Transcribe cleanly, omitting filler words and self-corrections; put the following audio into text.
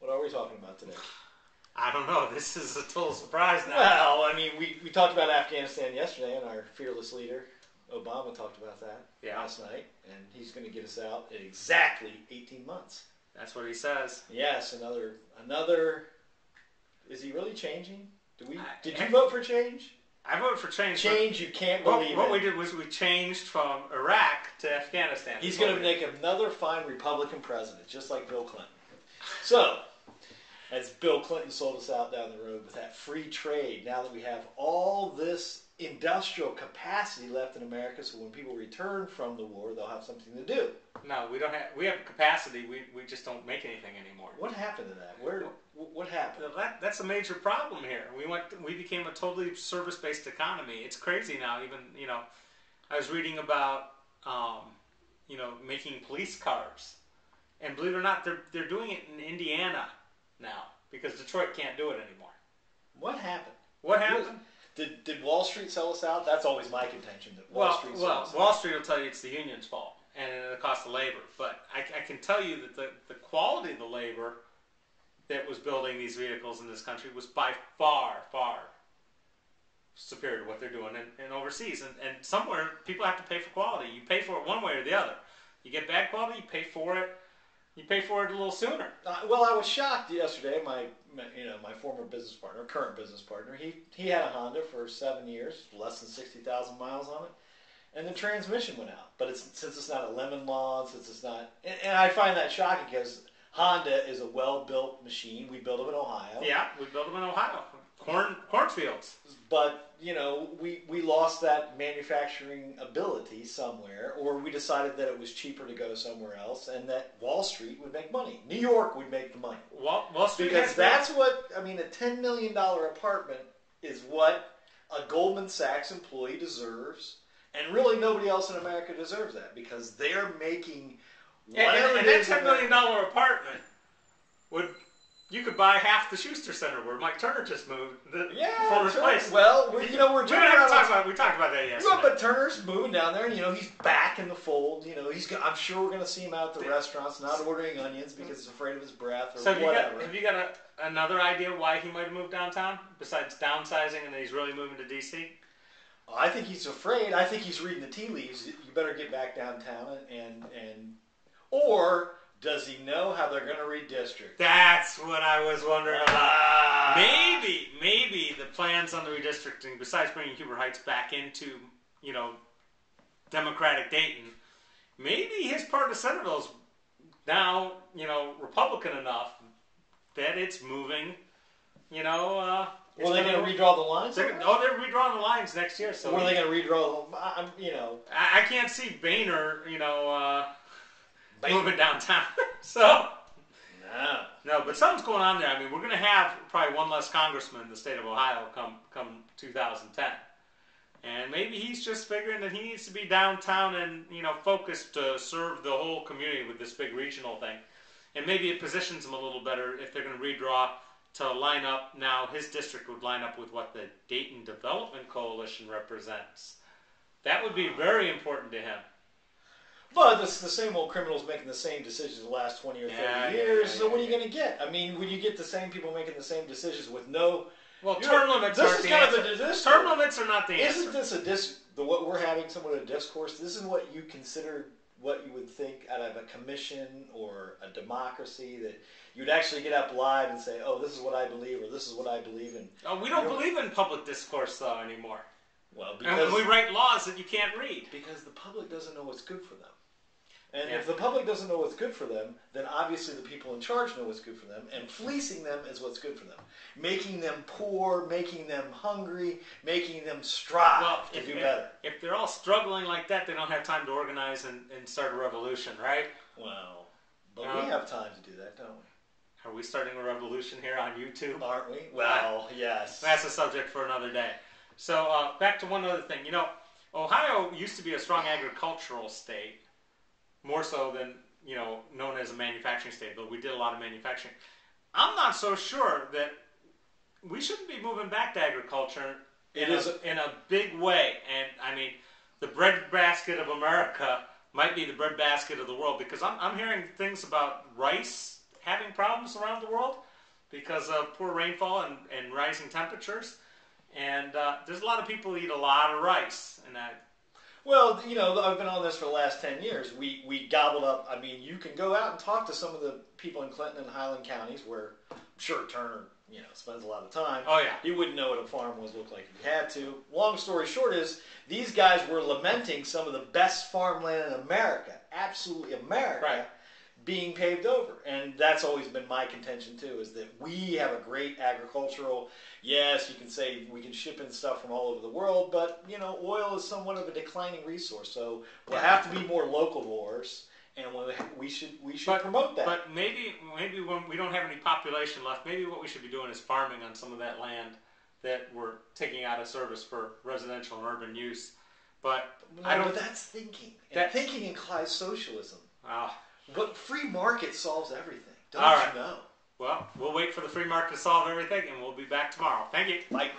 What are we talking about today? I don't know. This is a total surprise now. Well, I mean, we talked about Afghanistan yesterday, and our fearless leader, Obama, talked about that last night, and he's going to get us out in exactly 18 months. That's what he says. Yes, another. Is he really changing? Did you vote for change? I voted for change. Change you can't believe. What we did was we changed from Iraq to Afghanistan. He's going to make another fine Republican president, just like Bill Clinton. So, as Bill Clinton sold us out down the road with that free trade, now that we have all this industrial capacity left in America, so when people return from the war, they'll have something to do. No, we don't have. We have capacity. We just don't make anything anymore. What happened to that? What happened? That's a major problem here. We became a totally service-based economy. It's crazy now. Even I was reading about making police cars, and believe it or not, they're doing it in Indiana now because Detroit can't do it anymore. What happened? What happened? Did Wall Street sell us out? That's always my contention. That Wall Street sells us out. Wall Street will tell you it's the union's fault and the cost of labor. But I can tell you that the quality of the labor that was building these vehicles in this country was by far, far superior to what they're doing in overseas. And somewhere people have to pay for quality. You pay for it one way or the other. You get bad quality, you pay for it. You pay for it a little sooner. Well, I was shocked yesterday. My former business partner, current business partner, he had a Honda for 7 years, less than 60,000 miles on it, and the transmission went out. But since it's not a lemon lawn, since it's not, and I find that shocking because Honda is a well-built machine. We built them in Ohio. Yeah, we built them in Ohio, cornfields. But we lost that manufacturing ability somewhere, or we decided that it was cheaper to go somewhere else, and that Wall Street would make money. New York would make the money. Wall Street, because that's what a $10 million apartment is what a Goldman Sachs employee deserves, and really nobody else in America deserves that because they're making whatever and that $10 million apartment you could buy half the Schuster Center where Mike Turner just moved. Former place. Well, we talked about that yesterday. Well, but Turner's moving down there, and he's back in the fold. I'm sure we're going to see him out at the restaurants, not ordering onions because he's afraid of his breath or whatever. Have you got another idea why he might have moved downtown besides downsizing and that he's really moving to D.C.? I think he's afraid. I think he's reading the tea leaves. You better get back downtown or does he know how they're going to redistrict? That's what I was wondering about. Maybe the plans on the redistricting, besides bringing Huber Heights back into, Democratic Dayton, maybe his part of Centerville's now, Republican enough that it's moving, Well, they're going to redraw the lines? They're redrawing the lines next year. So or are they going to redraw the I can't see Boehner, moving downtown. So no, but something's going on there. I mean, we're going to have probably one less congressman in the state of Ohio come 2010, and maybe he's just figuring that he needs to be downtown and focused to serve the whole community with this big regional thing, and maybe it positions him a little better if they're going to redraw to line up. Now his district would line up with what the Dayton Development Coalition represents. That would be very important to him. But it's the same old criminals making the same decisions the last 20 or 30 years. So what are you going to get? I mean, when you get the same people making the same decisions with no... Well, term limits aren't the answer. Term limits are not the answer. Isn't this what we're having somewhat a discourse? This is what you consider what you would think out of a commission or a democracy, that you'd actually get up live and say, oh, this is what I believe, or this is what I believe in. Oh, we don't believe in public discourse, though, anymore. Well, because... And we write laws that you can't read. Because the public doesn't know what's good for them. And if the public doesn't know what's good for them, then obviously the people in charge know what's good for them, and fleecing them is what's good for them. Making them poor, making them hungry, making them strive to do better. If they're all struggling like that, they don't have time to organize and start a revolution, right? Well, but we have time to do that, don't we? Are we starting a revolution here on YouTube? Aren't we? Well, yes. That's a subject for another day. So back to one other thing. Ohio used to be a strong agricultural state. More so than, known as a manufacturing state, but we did a lot of manufacturing. I'm not so sure that we shouldn't be moving back to agriculture in a big way. And, I mean, the breadbasket of America might be the breadbasket of the world, because I'm hearing things about rice having problems around the world because of poor rainfall and rising temperatures. And there's a lot of people who eat a lot of rice, and well, I've been on this for the last 10 years. We gobbled up. I mean, you can go out and talk to some of the people in Clinton and Highland counties where I'm sure Turner, spends a lot of time. Oh, yeah. He wouldn't know what a farm looked like if he had to. Long story short is these guys were lamenting some of the best farmland in America, absolutely America, right, being paved over. And that's always been my contention, too, is that we have a great agricultural, yes, you can say we can ship in stuff from all over the world, but, oil is somewhat of a declining resource. So we'll have to be more locavores, and we should promote that. But maybe when we don't have any population left, maybe what we should be doing is farming on some of that land that we're taking out of service for residential and urban use. But but that's thinking. And thinking implies socialism. But free market solves everything. Don't you know? Well, we'll wait for the free market to solve everything, and we'll be back tomorrow. Thank you. Bye.